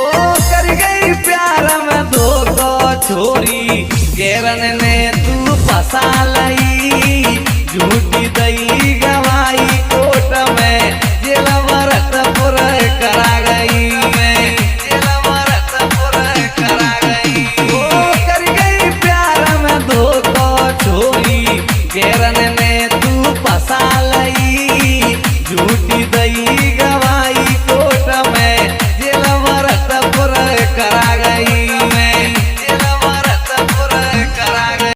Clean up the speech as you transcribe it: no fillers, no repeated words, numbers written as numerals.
ओ कर गई प्यार में धोखा छोरी गेरन ने तू फसा लई झूठी दई गवाई कोट में जेल भरतपुर करा गई जेल भरतपुर करा गई ओ कर गई प्यार में धोखा छोरी गेरन ने तू फसा लई झूठी दई